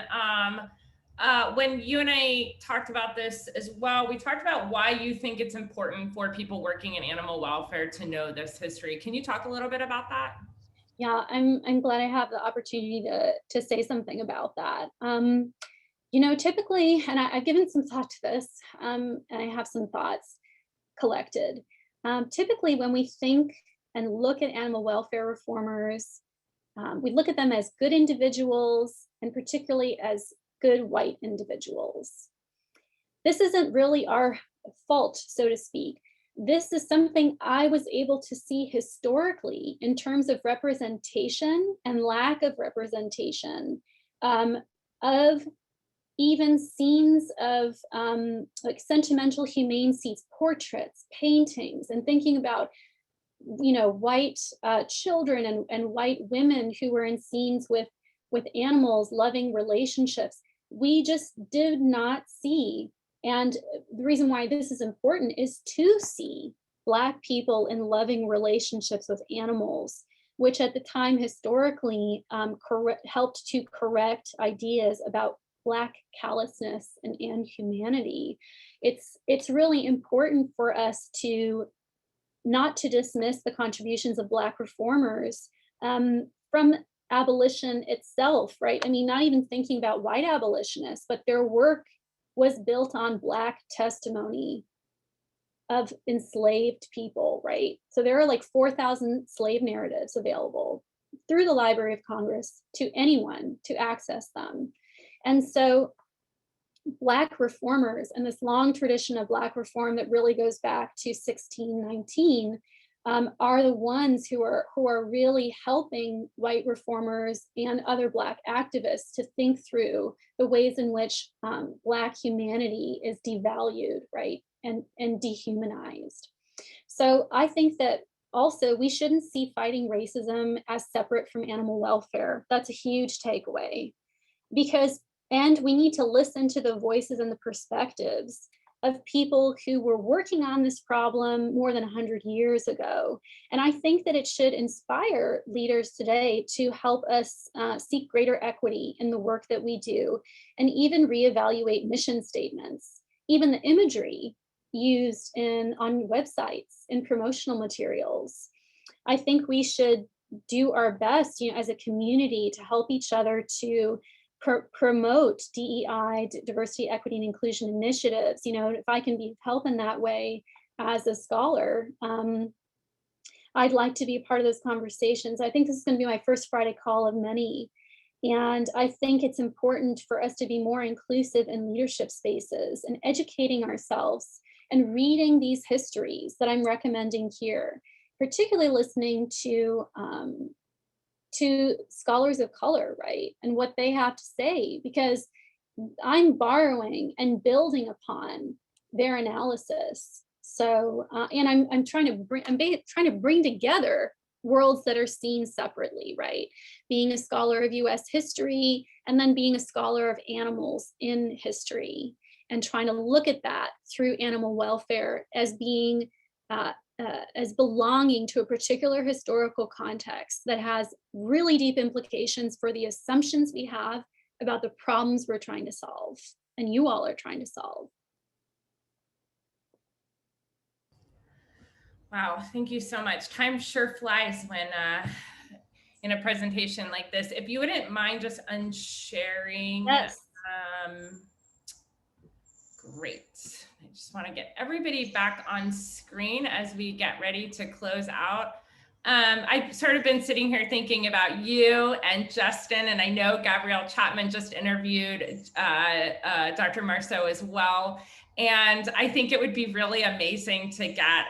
when you and I talked about this as well, we talked about why you think it's important for people working in animal welfare to know this history. Can you talk a little bit about that? Yeah, I'm glad I have the opportunity to say something about that. You know, typically, and I've given some thought to this, and I have some thoughts collected. Typically, when we think and look at animal welfare reformers, we look at them as good individuals, and particularly as good white individuals. This isn't really our fault, so to speak. this is something I was able to see historically in terms of representation and lack of representation of even scenes of like sentimental humane scenes, portraits, paintings, and thinking about, you know, white children and white women who were in scenes with animals, loving relationships. We just did not see. And the reason why this is important is to see Black people in loving relationships with animals, which at the time historically helped to correct ideas about Black callousness and humanity. It's really important for us to not to dismiss the contributions of Black reformers from abolition itself, right? I mean, not even thinking about white abolitionists, but their work was built on Black testimony of enslaved people, right? So there are like 4,000 slave narratives available through the Library of Congress to anyone to access them. And so Black reformers and this long tradition of Black reform that really goes back to 1619 are the ones who are really helping white reformers and other Black activists to think through the ways in which Black humanity is devalued, right, and dehumanized. So I think that also we shouldn't see fighting racism as separate from animal welfare. That's a huge takeaway, and we need to listen to the voices and the perspectives of people who were working on this problem more than 100 years ago. And I think that it should inspire leaders today to help us seek greater equity in the work that we do, and even reevaluate mission statements, even the imagery used on websites and promotional materials. I think we should do our best, you know, as a community to help each other to promote DEI, diversity, equity, and inclusion initiatives. You know, if I can be of help in that way as a scholar, I'd like to be a part of those conversations. I think this is going to be my first Friday call of many. And I think it's important for us to be more inclusive in leadership spaces and educating ourselves and reading these histories that I'm recommending here, particularly listening to scholars of color, right? And what they have to say, because I'm borrowing and building upon their analysis. So, and I'm trying to bring together worlds that are seen separately, right? Being a scholar of US history, and then being a scholar of animals in history, and trying to look at that through animal welfare as being as belonging to a particular historical context that has really deep implications for the assumptions we have about the problems we're trying to solve, and you all are trying to solve. Wow, thank you so much. Time sure flies when in a presentation like this. If you wouldn't mind just unsharing. Yes. Great. I just want to get everybody back on screen as we get ready to close out. I've sort of been sitting here thinking about you and Justin, and I know Gabrielle Chapman just interviewed Dr. Marceau as well. And I think it would be really amazing to get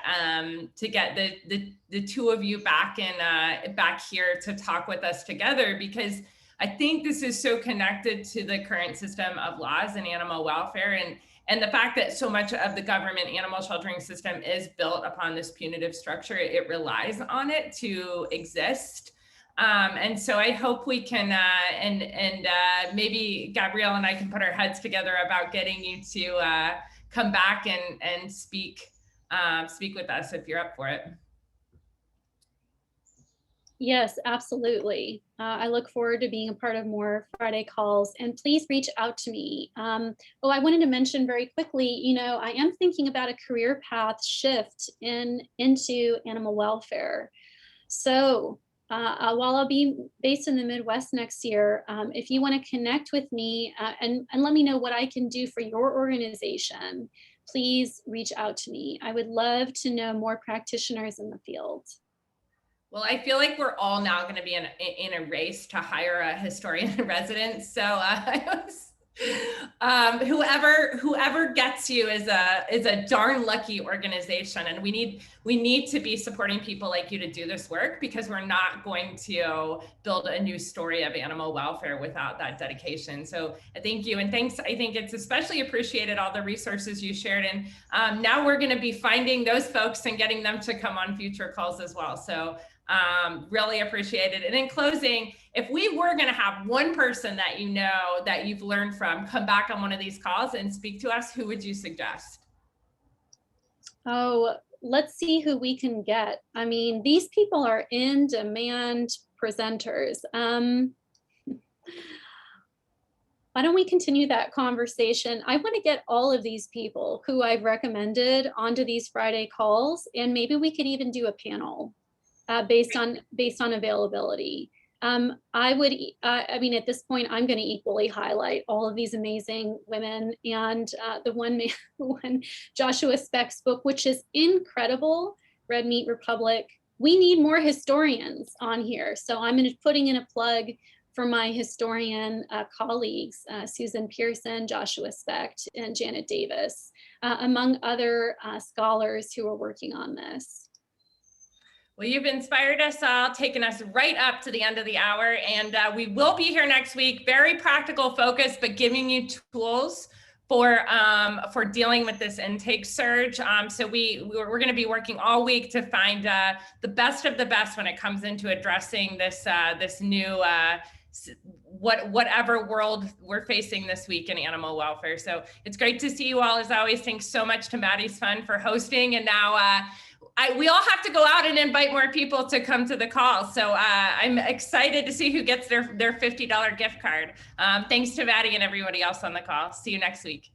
the two of you back here to talk with us together, because I think this is so connected to the current system of laws and animal welfare, and the fact that so much of the government animal sheltering system is built upon this punitive structure. It relies on it to exist. And so I hope we can, maybe Gabrielle and I can put our heads together about getting you to come back and speak with us if you're up for it. Yes, absolutely. I look forward to being a part of more Friday calls, and please reach out to me. I wanted to mention very quickly, you know, I am thinking about a career path shift into animal welfare. So while I'll be based in the Midwest next year, if you want to connect with me and let me know what I can do for your organization, please reach out to me. I would love to know more practitioners in the field. Well, I feel like we're all now going to be in a race to hire a historian in residence. So Whoever gets you is a darn lucky organization, and we need to be supporting people like you to do this work, because we're not going to build a new story of animal welfare without that dedication. So thank you, and thanks. I think it's especially appreciated all the resources you shared, and now we're going to be finding those folks and getting them to come on future calls as well. So really appreciate it. And in closing, if we were going to have one person that you know that you've learned from come back on one of these calls and speak to us, who would you suggest? Oh, let's see who we can get. I mean, these people are in demand presenters. Why don't we continue that conversation? I want to get all of these people who I've recommended onto these Friday calls, and maybe we could even do a panel based on availability. I mean, at this point, I'm going to equally highlight all of these amazing women, and the one Joshua Speck's book, which is incredible, Red Meat Republic. We need more historians on here. So I'm putting in a plug for my historian colleagues, Susan Pearson, Joshua Speck, and Janet Davis, among other scholars who are working on this. Well, you've inspired us all, taken us right up to the end of the hour, and we will be here next week. Very practical focus, but giving you tools for dealing with this intake surge. So we're going to be working all week to find the best of the best when it comes into addressing this this new whatever world we're facing this week in animal welfare. So it's great to see you all as always. Thanks so much to Maddie's Fund for hosting, and now. We all have to go out and invite more people to come to the call. So I'm excited to see who gets their $50 gift card. Thanks to Maddie and everybody else on the call. See you next week.